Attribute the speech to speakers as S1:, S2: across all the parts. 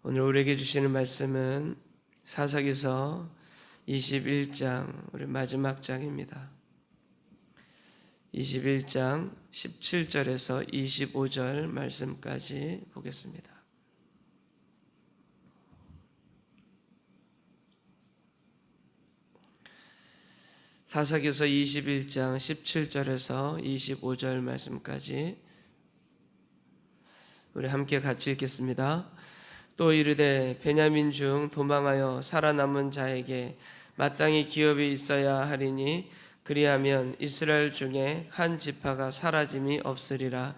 S1: 오늘 우리에게 주시는 말씀은 사사기서 21장 우리 마지막 장입니다. 21장 17절에서 25절 말씀까지 보겠습니다. 사사기서 21장 17절에서 25절 말씀까지 우리 함께 같이 읽겠습니다. 또 이르되 베냐민 중 도망하여 살아남은 자에게 마땅히 기업이 있어야 하리니 그리하면 이스라엘 중에 한 지파가 사라짐이 없으리라.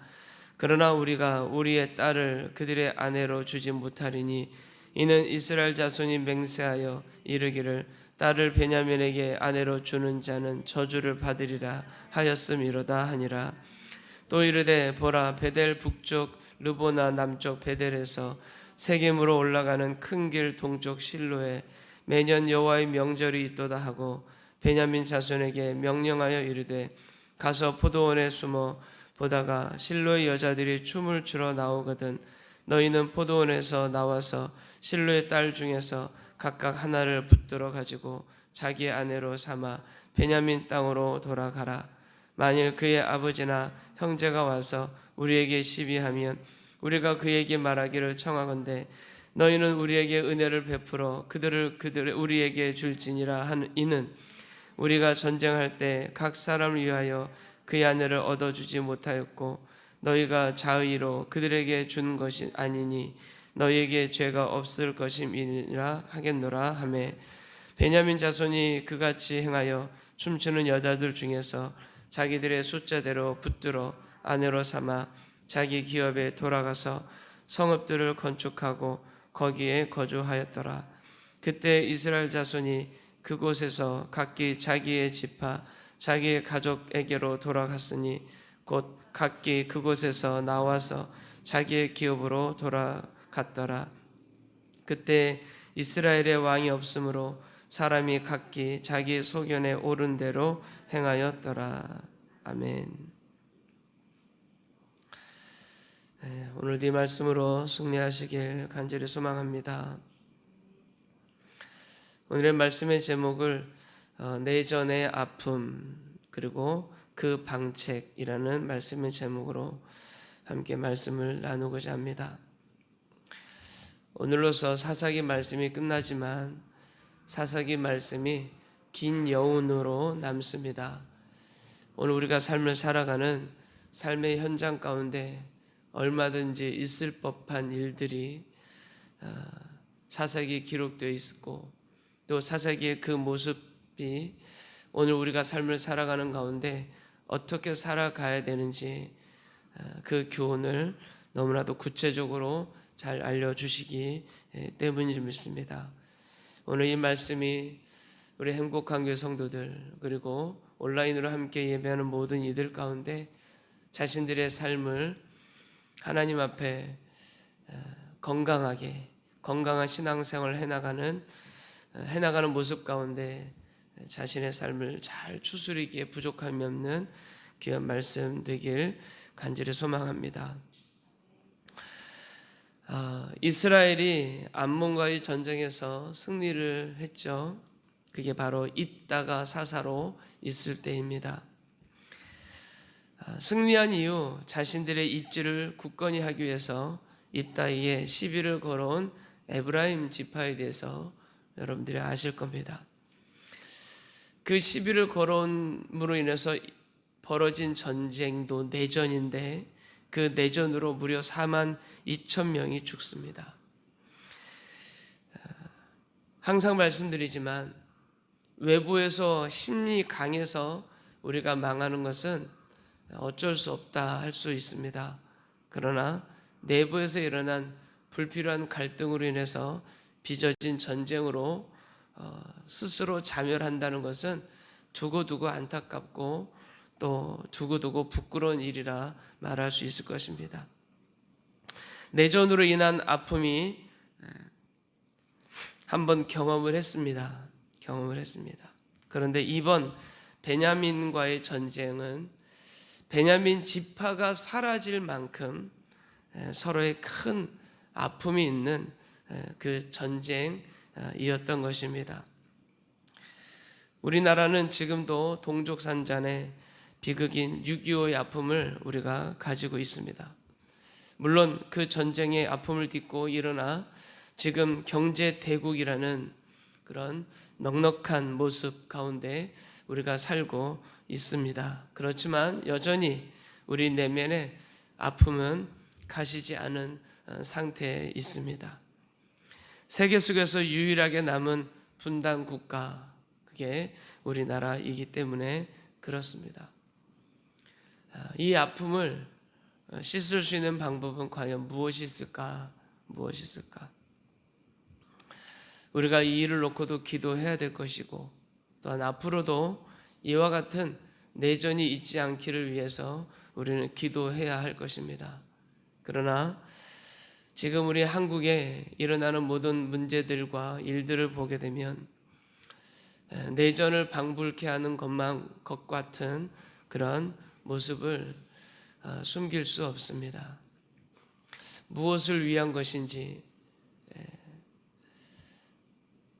S1: 그러나 우리가 우리의 딸을 그들의 아내로 주지 못하리니 이는 이스라엘 자손이 맹세하여 이르기를 딸을 베냐민에게 아내로 주는 자는 저주를 받으리라 하였음이로다 하니라. 또 이르되 보라 베델 북쪽 르보나 남쪽 베델에서 세겜으로 올라가는 큰 길 동쪽 실로에 매년 여호와의 명절이 있도다 하고 베냐민 자손에게 명령하여 이르되 가서 포도원에 숨어 보다가 실로의 여자들이 춤을 추러 나오거든 너희는 포도원에서 나와서 실로의 딸 중에서 각각 하나를 붙들어 가지고 자기의 아내로 삼아 베냐민 땅으로 돌아가라. 만일 그의 아버지나 형제가 와서 우리에게 시비하면 우리가 그에게 말하기를 청하건대 너희는 우리에게 은혜를 베풀어 그들을 우리에게 줄지니라 이는 우리가 전쟁할 때 각 사람을 위하여 그의 아내를 얻어주지 못하였고 너희가 자의로 그들에게 준 것이 아니니 너희에게 죄가 없을 것임이니라 하겠노라 하매 베냐민 자손이 그같이 행하여 춤추는 여자들 중에서 자기들의 숫자대로 붙들어 아내로 삼아 자기 기업에 돌아가서 성읍들을 건축하고 거기에 거주하였더라. 그때 이스라엘 자손이 그곳에서 각기 자기의 지파 자기의 가족에게로 돌아갔으니 곧 각기 그곳에서 나와서 자기의 기업으로 돌아갔더라. 그때 이스라엘의 왕이 없으므로 사람이 각기 자기 소견에 옳은 대로 행하였더라. 아멘. 오늘 이 말씀으로 승리하시길 간절히 소망합니다. 오늘의 말씀의 제목을 내전의 아픔 그리고 그 방책이라는 말씀의 제목으로 함께 말씀을 나누고자 합니다. 오늘로서 사사기 말씀이 끝나지만 사사기 말씀이 긴 여운으로 남습니다. 오늘 우리가 삶을 살아가는 삶의 현장 가운데 얼마든지 있을 법한 일들이 사사기에 기록되어 있었고 또 사사기의 그 모습이 오늘 우리가 삶을 살아가는 가운데 어떻게 살아가야 되는지 그 교훈을 너무나도 구체적으로 잘 알려주시기 때문인 줄 믿습니다. 오늘 이 말씀이 우리 행복한 교회 성도들 그리고 온라인으로 함께 예배하는 모든 이들 가운데 자신들의 삶을 하나님 앞에 건강한 신앙생활을 해나가는 모습 가운데 자신의 삶을 잘 추스리기에 부족함이 없는 귀한 말씀 되길 간절히 소망합니다. 이스라엘이 암몬과의 전쟁에서 승리를 했죠. 그게 바로 입다가 사사로 있을 때입니다. 승리한 이후 자신들의 입지를 굳건히 하기 위해서 입다이에 시비를 걸어온 에브라임 지파에 대해서 여러분들이 아실 겁니다. 그 시비를 걸어옴으로 인해서 벌어진 전쟁도 내전인데 그 내전으로 무려 4만 2천 명이 죽습니다. 항상 말씀드리지만 외부에서 힘이 강해서 우리가 망하는 것은 어쩔 수 없다 할 수 있습니다. 그러나 내부에서 일어난 불필요한 갈등으로 인해서 빚어진 전쟁으로 스스로 자멸한다는 것은 두고두고 안타깝고 또 두고두고 부끄러운 일이라 말할 수 있을 것입니다. 내전으로 인한 아픔이 한번 경험을 했습니다. 그런데 이번 베냐민과의 전쟁은 베냐민 지파가 사라질 만큼 서로의 큰 아픔이 있는 그 전쟁이었던 것입니다. 우리나라는 지금도 동족산잔의 비극인 6.25의 아픔을 우리가 가지고 있습니다. 물론 그 전쟁의 아픔을 딛고 일어나 지금 경제 대국이라는 그런 넉넉한 모습 가운데 우리가 살고 있습니다. 그렇지만 여전히 우리 내면에 아픔은 가시지 않은 상태에 있습니다. 세계 속에서 유일하게 남은 분단 국가, 그게 우리나라이기 때문에 그렇습니다. 이 아픔을 씻을 수 있는 방법은 과연 무엇이 있을까? 무엇이 있을까? 우리가 이 일을 놓고도 기도해야 될 것이고, 또한 앞으로도 이와 같은 내전이 있지 않기를 위해서 우리는 기도해야 할 것입니다. 그러나 지금 우리 한국에 일어나는 모든 문제들과 일들을 보게 되면 내전을 방불케 하는 것 같은 그런 모습을 숨길 수 없습니다. 무엇을 위한 것인지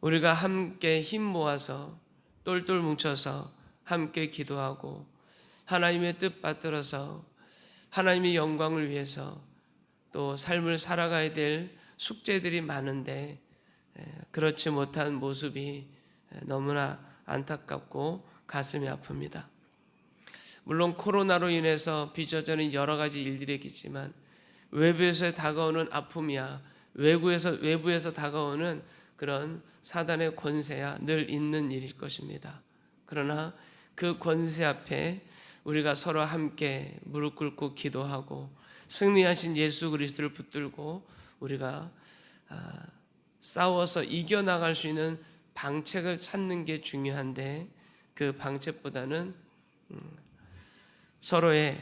S1: 우리가 함께 힘 모아서 똘똘 뭉쳐서 함께 기도하고 하나님의 뜻 받들어서 하나님의 영광을 위해서 또 삶을 살아가야 될 숙제들이 많은데 그렇지 못한 모습이 너무나 안타깝고 가슴이 아픕니다. 물론 코로나로 인해서 빚어지는 여러 가지 일들이 있겠지만 외부에서 다가오는 아픔이야 외부에서 다가오는 그런 사단의 권세야 늘 있는 일일 것입니다. 그러나 그 권세 앞에 우리가 서로 함께 무릎 꿇고 기도하고 승리하신 예수 그리스도를 붙들고 우리가 싸워서 이겨나갈 수 있는 방책을 찾는 게 중요한데 그 방책보다는 서로의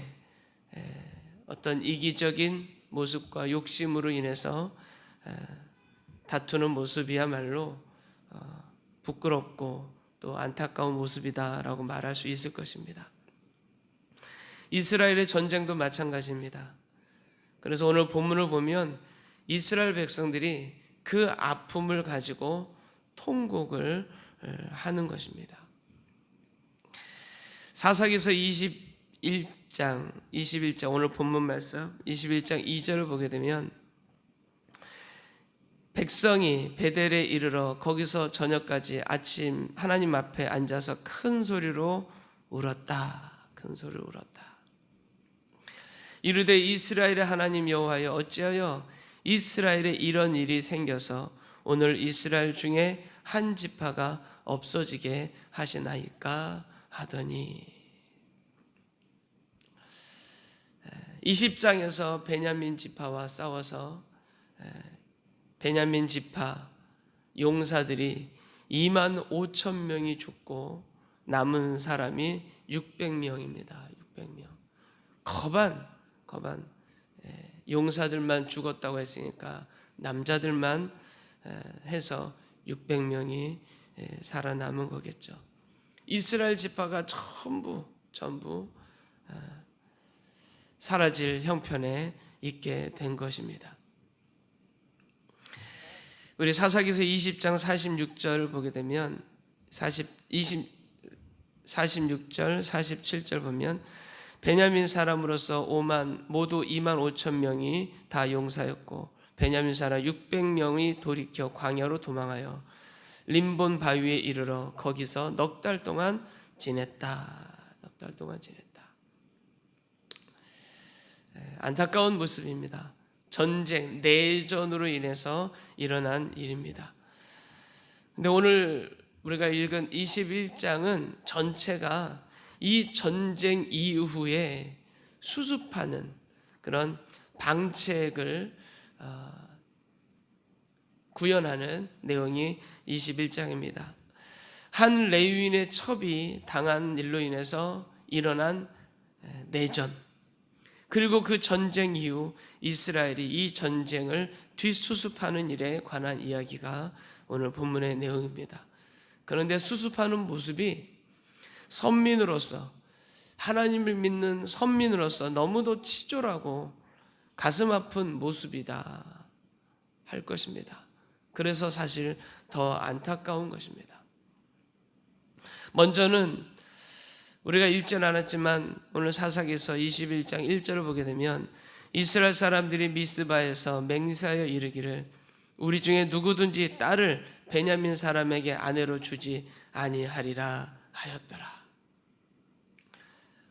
S1: 어떤 이기적인 모습과 욕심으로 인해서 다투는 모습이야말로 부끄럽고 또 안타까운 모습이다라고 말할 수 있을 것입니다. 이스라엘의 전쟁도 마찬가지입니다. 그래서 오늘 본문을 보면 이스라엘 백성들이 그 아픔을 가지고 통곡을 하는 것입니다. 사사기서 21장 오늘 본문 말씀 21장 2절을 보게 되면 백성이 베델에 이르러 거기서 저녁까지 아침 하나님 앞에 앉아서 큰 소리로 울었다. 큰 소리로 울었다. 이르되 이스라엘의 하나님 여호와여 어찌하여 이스라엘에 이런 일이 생겨서 오늘 이스라엘 중에 한 지파가 없어지게 하시나이까 하더니 20장에서 베냐민 지파와 싸워서 베냐민 지파 용사들이 2만 5천 명이 죽고 남은 사람이 600명입니다. 600명. 거반 용사들만 죽었다고 했으니까 남자들만 해서 600명이 살아남은 거겠죠. 이스라엘 지파가 전부 사라질 형편에 있게 된 것입니다. 우리 사사기서 20장 46절 보게 되면 46절 47절 보면 베냐민 사람으로서 모두 2만 5천 명이 다 용사였고 베냐민 사람 600명이 돌이켜 광야로 도망하여 림본 바위에 이르러 거기서 넉 달 동안 지냈다. 넉 달 동안 지냈다. 안타까운 모습입니다. 전쟁, 내전으로 인해서 일어난 일입니다. 근데 오늘 우리가 읽은 21장은 전체가 이 전쟁 이후에 수습하는 그런 방책을 구현하는 내용이 21장입니다. 한 레위인의 첩이 당한 일로 인해서 일어난 내전, 그리고 그 전쟁 이후 이스라엘이 이 전쟁을 뒷수습하는 일에 관한 이야기가 오늘 본문의 내용입니다. 그런데 수습하는 모습이 선민으로서 하나님을 믿는 선민으로서 너무도 치졸하고 가슴 아픈 모습이다 할 것입니다. 그래서 사실 더 안타까운 것입니다. 먼저는 우리가 읽진 않았지만 오늘 사사기서 21장 1절을 보게 되면 이스라엘 사람들이 미스바에서 맹세하여 이르기를 우리 중에 누구든지 딸을 베냐민 사람에게 아내로 주지 아니하리라 하였더라.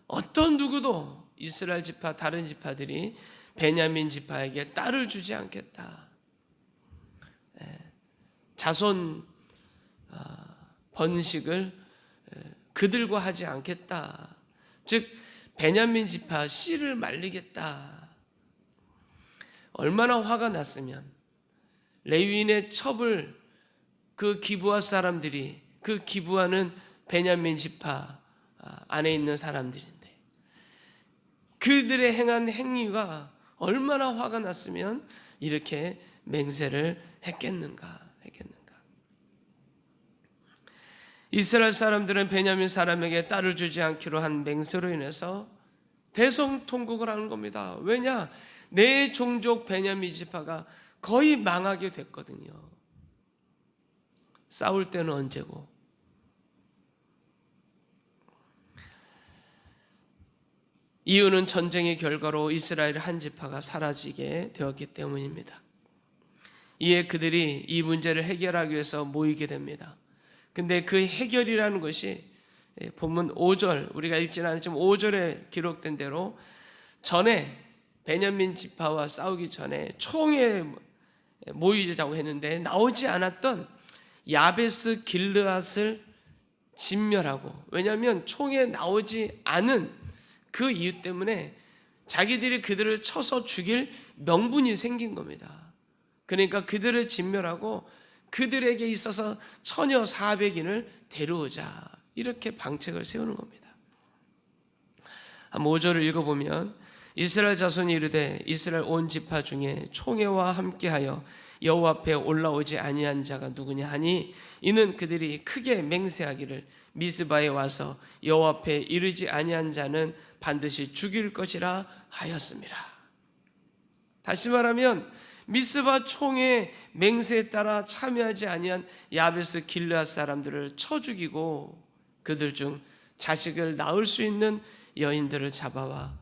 S1: 어떤 누구도 이스라엘 지파 다른 지파들이 베냐민 지파에게 딸을 주지 않겠다. 자손 번식을 그들과 하지 않겠다. 즉 베냐민 지파 씨를 말리겠다. 얼마나 화가 났으면 레위인의 첩을 그 기브아 사람들이, 그 기브아는 베냐민 지파 안에 있는 사람들인데 그들의 행한 행위가 얼마나 화가 났으면 이렇게 맹세를 했겠는가. 이스라엘 사람들은 베냐민 사람에게 딸을 주지 않기로 한 맹세로 인해서 대성통곡을 하는 겁니다. 왜냐? 내 종족 베냐민 지파가 거의 망하게 됐거든요. 싸울 때는 언제고. 이유는 전쟁의 결과로 이스라엘 한 지파가 사라지게 되었기 때문입니다. 이에 그들이 이 문제를 해결하기 위해서 모이게 됩니다. 근데 그 해결이라는 것이 본문 5절, 우리가 읽지는 않았지만 5절에 기록된 대로 전에 베냐민 지파와 싸우기 전에 총에 모이자고 했는데 나오지 않았던 야베스 길르앗을 진멸하고, 왜냐하면 총에 나오지 않은 그 이유 때문에 자기들이 그들을 쳐서 죽일 명분이 생긴 겁니다. 그러니까 그들을 진멸하고 그들에게 있어서 처녀 400인을 데려오자, 이렇게 방책을 세우는 겁니다. 5절을 읽어보면 이스라엘 자손이 이르되 이스라엘 온 지파 중에 총회와 함께하여 여호와 앞에 올라오지 아니한 자가 누구냐 하니 이는 그들이 크게 맹세하기를 미스바에 와서 여호와 앞에 이르지 아니한 자는 반드시 죽일 것이라 하였습니다. 다시 말하면 미스바 총회 맹세에 따라 참여하지 아니한 야베스 길르앗 사람들을 쳐 죽이고 그들 중 자식을 낳을 수 있는 여인들을 잡아와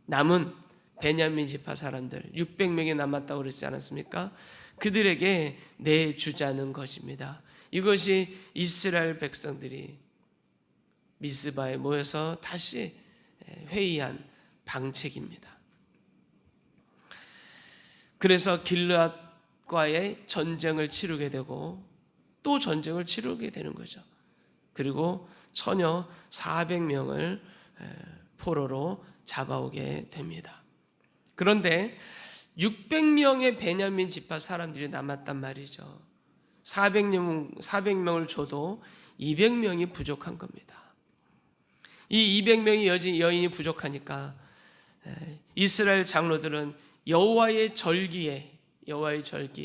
S1: 남은 베냐민 지파 사람들 600명이 남았다고 그러지 않았습니까? 그들에게 내주자는 것입니다. 이것이 이스라엘 백성들이 미스바에 모여서 다시 회의한 방책입니다. 그래서 길르앗과의 전쟁을 치르게 되고 또 전쟁을 치르게 되는 거죠. 그리고 처녀 400명을 포로로 잡아오게 됩니다. 그런데 600명의 베냐민 지파 사람들이 남았단 말이죠. 400명을 줘도 200명이 부족한 겁니다. 이 200명의 여인이 부족하니까 이스라엘 장로들은 여호와의 절기,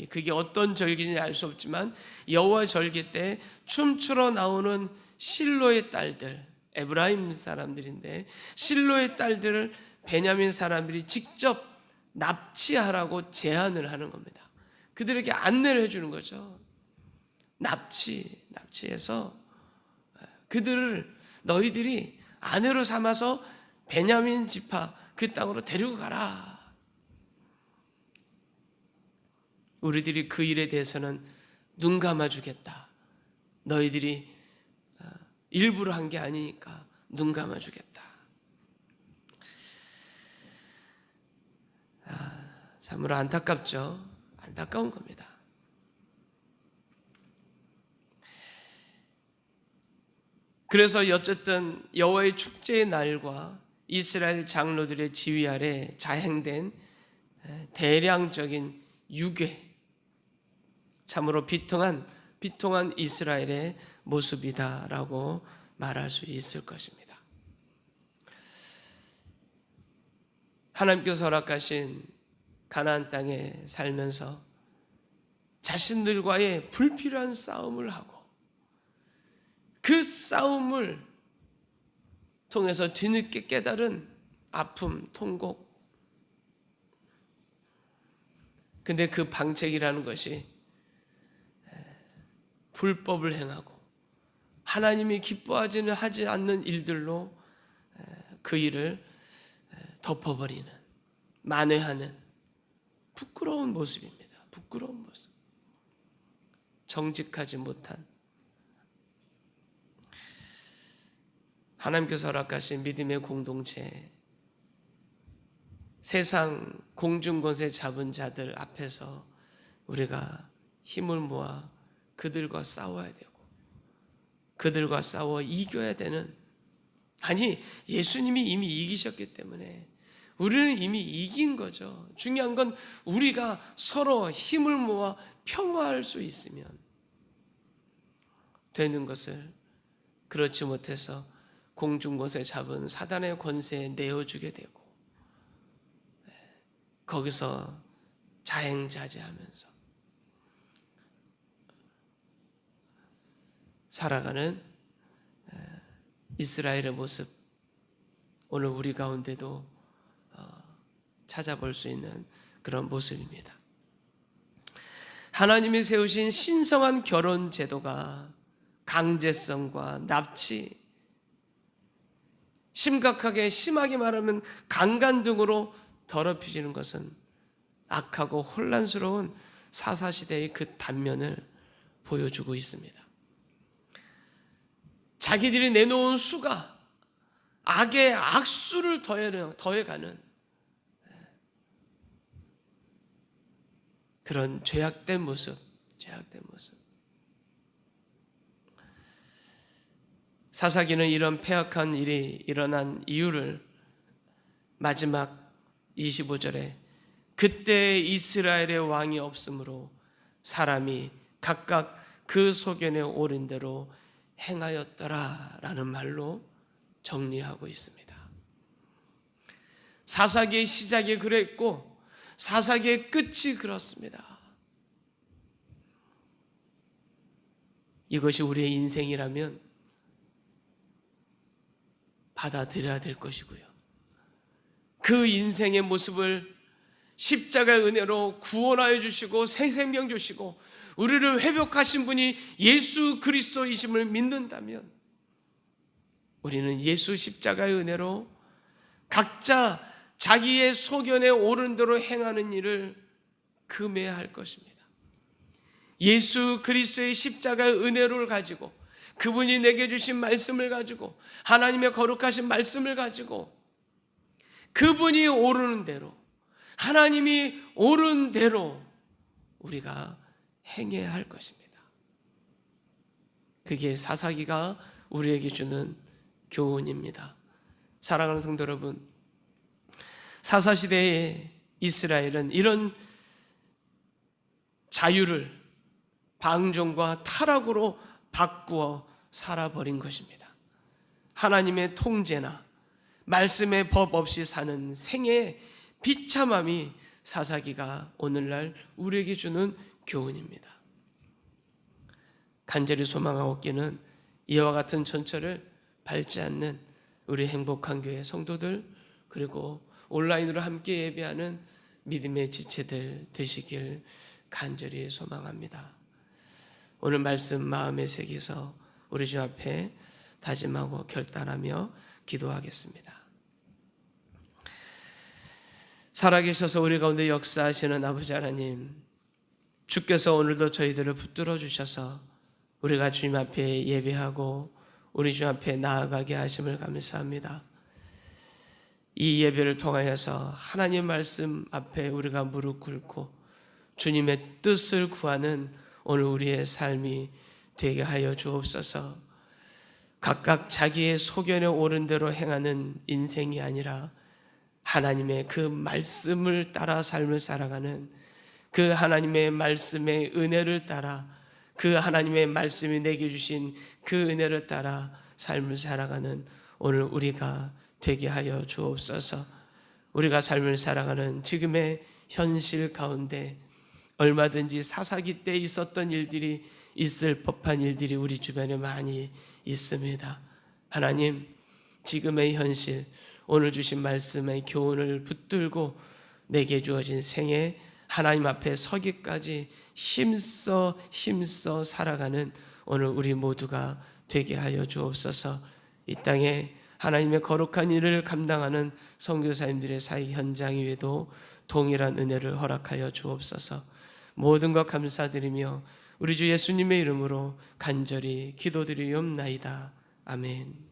S1: 그게 어떤 절기인지 알 수 없지만 여호와의 절기 때 춤추러 나오는 실로의 딸들, 에브라임 사람들인데 실로의 딸들을 베냐민 사람들이 직접 납치하라고 제안을 하는 겁니다. 그들에게 안내를 해주는 거죠. 납치해서 그들을 너희들이 아내로 삼아서 베냐민 지파 그 땅으로 데리고 가라. 우리들이 그 일에 대해서는 눈 감아주겠다. 너희들이 일부러 한 게 아니니까 눈 감아주겠다. 참으로 안타깝죠. 안타까운 겁니다. 그래서 어쨌든 여호와의 축제의 날과 이스라엘 장로들의 지휘 아래 자행된 대량적인 유괴, 참으로 비통한 이스라엘의 모습이다라고 말할 수 있을 것입니다. 하나님께서 허락하신 가나안 땅에 살면서 자신들과의 불필요한 싸움을 하고 그 싸움을 통해서 뒤늦게 깨달은 아픔, 통곡. 근데 그 방책이라는 것이 불법을 행하고 하나님이 기뻐하지는 하지 않는 일들로 그 일을 덮어버리는, 만회하는 부끄러운 모습입니다. 부끄러운 모습. 정직하지 못한, 하나님께서 허락하신 믿음의 공동체, 세상 공중권세 잡은 자들 앞에서 우리가 힘을 모아 그들과 싸워야 되고 그들과 싸워 이겨야 되는, 아니 예수님이 이미 이기셨기 때문에 우리는 이미 이긴 거죠. 중요한 건 우리가 서로 힘을 모아 평화할 수 있으면 되는 것을, 그렇지 못해서 공중곳에 잡은 사단의 권세에 내어주게 되고 거기서 자행자재하면서 살아가는 이스라엘의 모습, 오늘 우리 가운데도 찾아볼 수 있는 그런 모습입니다. 하나님이 세우신 신성한 결혼 제도가 강제성과 납치, 심하게 말하면 강간 등으로 더럽혀지는 것은 악하고 혼란스러운 사사시대의 그 단면을 보여주고 있습니다. 자기들이 내놓은 수가 악의 악수를 더해가는 그런 죄악된 모습. 사사기는 이런 패악한 일이 일어난 이유를 마지막 25절에 그때 이스라엘의 왕이 없으므로 사람이 각각 그 소견에 오른 대로 행하였더라라는 말로 정리하고 있습니다. 사사기의 시작이 그랬고 사사기의 끝이 그렇습니다. 이것이 우리의 인생이라면 받아들여야 될 것이고요. 그 인생의 모습을 십자가의 은혜로 구원하여 주시고 새 생명 주시고 우리를 회복하신 분이 예수 그리스도이심을 믿는다면 우리는 예수 십자가의 은혜로 각자 자기의 소견에 오른 대로 행하는 일을 금해야 할 것입니다. 예수 그리스도의 십자가의 은혜를 가지고 그분이 내게 주신 말씀을 가지고 하나님의 거룩하신 말씀을 가지고 그분이 오르는 대로, 하나님이 오른 대로 우리가 행해야 할 것입니다. 그게 사사기가 우리에게 주는 교훈입니다. 사랑하는 성도 여러분, 사사시대의 이스라엘은 이런 자유를 방종과 타락으로 바꾸어 살아버린 것입니다. 하나님의 통제나 말씀의 법 없이 사는 생애의 비참함이 사사기가 오늘날 우리에게 주는 교훈입니다. 간절히 소망하고 있기는 이와 같은 전철을 밟지 않는 우리 행복한 교회 성도들, 그리고 온라인으로 함께 예배하는 믿음의 지체들 되시길 간절히 소망합니다. 오늘 말씀 마음에 새기서 우리 주 앞에 다짐하고 결단하며 기도하겠습니다. 살아계셔서 우리 가운데 역사하시는 아버지 하나님, 주께서 오늘도 저희들을 붙들어 주셔서 우리가 주님 앞에 예배하고 우리 주 앞에 나아가게 하심을 감사합니다. 이 예배를 통하여서 하나님 말씀 앞에 우리가 무릎 꿇고 주님의 뜻을 구하는 오늘 우리의 삶이 되게 하여 주옵소서. 각각 자기의 소견에 오른 대로 행하는 인생이 아니라 하나님의 그 말씀을 따라 삶을 살아가는, 그 하나님의 말씀의 은혜를 따라, 그 하나님의 말씀이 내게 주신 그 은혜를 따라 삶을 살아가는 오늘 우리가 되게 하여 주옵소서. 우리가 삶을 살아가는 지금의 현실 가운데 얼마든지 사사기 때 있었던 일들이, 있을 법한 일들이 우리 주변에 많이 있습니다. 하나님, 지금의 현실, 오늘 주신 말씀의 교훈을 붙들고 내게 주어진 생애 하나님 앞에 서기까지 힘써 살아가는 오늘 우리 모두가 되게 하여 주옵소서. 이 땅에 하나님의 거룩한 일을 감당하는 선교사님들의 사역 현장 위에도 동일한 은혜를 허락하여 주옵소서. 모든 것 감사드리며 우리 주 예수님의 이름으로 간절히 기도드리옵나이다. 아멘.